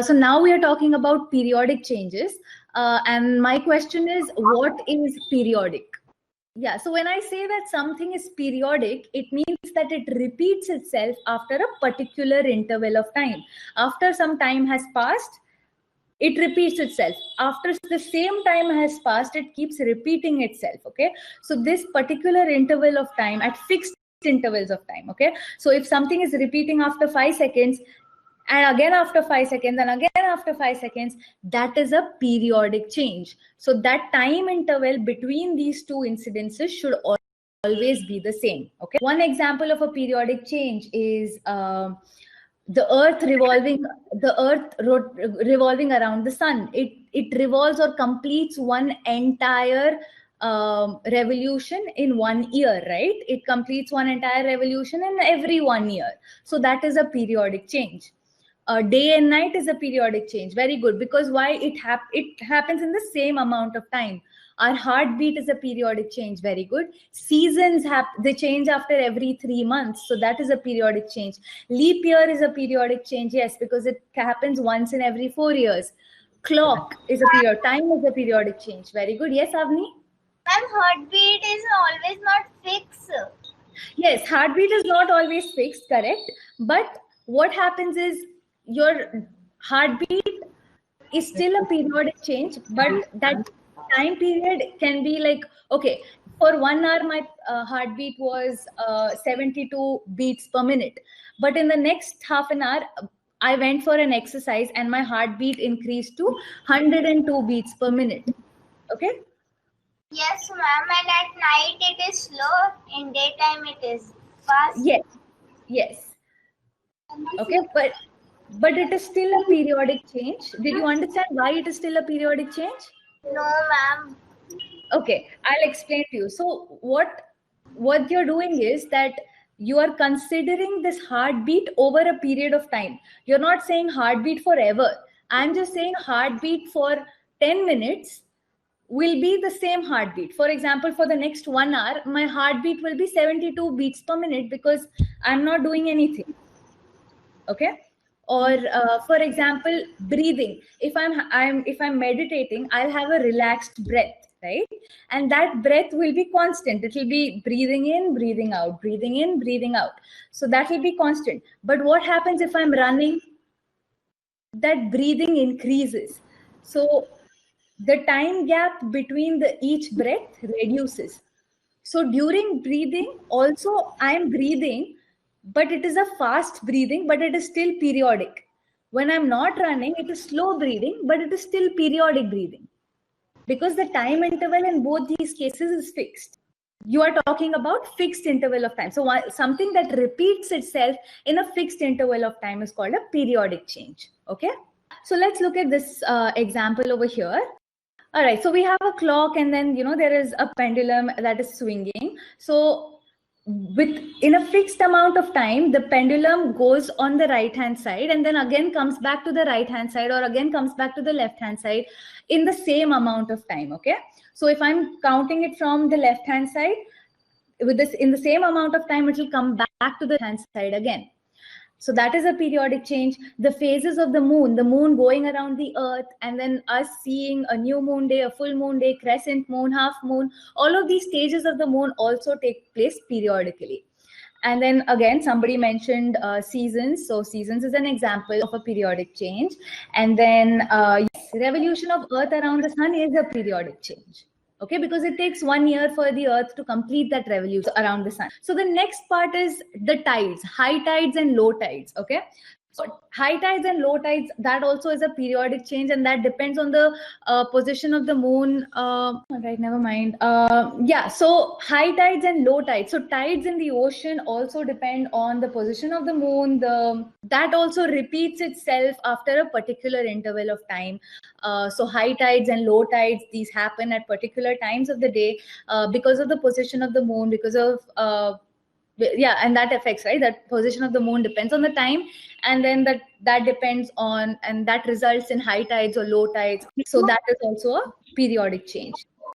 So now we are talking about periodic changes. And my question is, what is periodic? Yeah, so when I say that something is periodic, it means that it repeats itself after a particular interval of time. After some time has passed, it repeats itself. After the same time has passed, it keeps repeating itself. Okay, so this particular interval of time, at fixed intervals of time. Okay, so if something is repeating after 5 seconds, and again after 5 seconds, and again after 5 seconds, that is a periodic change. So that time interval between these two incidences should always be the same. Okay, one example of a periodic change is the earth revolving around the sun. It revolves or completes one entire revolution in 1 year, right? It completes one entire revolution in every 1 year. So that is a periodic change. Day and night is a periodic change. Very good. Because why? It happens in the same amount of time. Our heartbeat is a periodic change. Very good. Seasons they change after every 3 months. So that is a periodic change. Leap year is a periodic change. Yes, because it happens once in every 4 years. Clock is a period. Time is a periodic change. Very good. Yes, Avni? And heartbeat is always not fixed. Yes, heartbeat is not always fixed, correct. But what happens is your heartbeat is still a periodic change, but that time period can be like, okay, for 1 hour my heartbeat was 72 beats per minute, but in the next half an hour I went for an exercise and my heartbeat increased to 102 beats per minute. Okay. Yes, ma'am. And at night it is slow. In daytime it is fast. Yes. Okay, but it is still a periodic change. Did you understand why it is still a periodic change? No, ma'am. Okay, I'll explain to you. So what you're doing is that you are considering this heartbeat over a period of time. You're not saying heartbeat forever. I'm just saying heartbeat for 10 minutes will be the same heartbeat. For example, for the next 1 hour, my heartbeat will be 72 beats per minute because I'm not doing anything. Okay. Or for example, breathing. If I'm meditating, I'll have a relaxed breath, right? And that breath will be constant. It will be breathing in, breathing out, breathing in, breathing out. So that will be constant. But what happens if I'm running? That breathing increases. So the time gap between each breath reduces. So during breathing, also I'm breathing, but it is a fast breathing, but it is still periodic. When I'm not running, it is slow breathing, but it is still periodic breathing. Because the time interval in both these cases is fixed. You are talking about fixed interval of time. So something that repeats itself in a fixed interval of time is called a periodic change. Okay. So let's look at this example over here. All right. So we have a clock and then, there is a pendulum that is swinging. So in a fixed amount of time, the pendulum goes on the right hand side and then again comes back to the right hand side or again comes back to the left hand side in the same amount of time. Okay. So if I'm counting it from the left hand side, with this in the same amount of time, it will come back to the hand side again. So that is a periodic change. The phases of the moon going around the earth, and then us seeing a new moon day, a full moon day, crescent moon, half moon, all of these stages of the moon also take place periodically. And then again, somebody mentioned seasons. So seasons is an example of a periodic change. And then yes, revolution of earth around the sun is a periodic change. Okay, because it takes 1 year for the earth to complete that revolution around the sun. So the next part is the tides, high tides and low tides. Okay, so high tides and low tides, that also is a periodic change, and that depends on the position of the moon. Right, never mind. Yeah, so high tides and low tides. So tides in the ocean also depend on the position of the moon. That also repeats itself after a particular interval of time. So high tides and low tides, these happen at particular times of the day because of the position of the moon, because of and that affects, right? That position of the moon depends on the time, and then that depends on, and that results in high tides or low tides. So that is also a periodic change.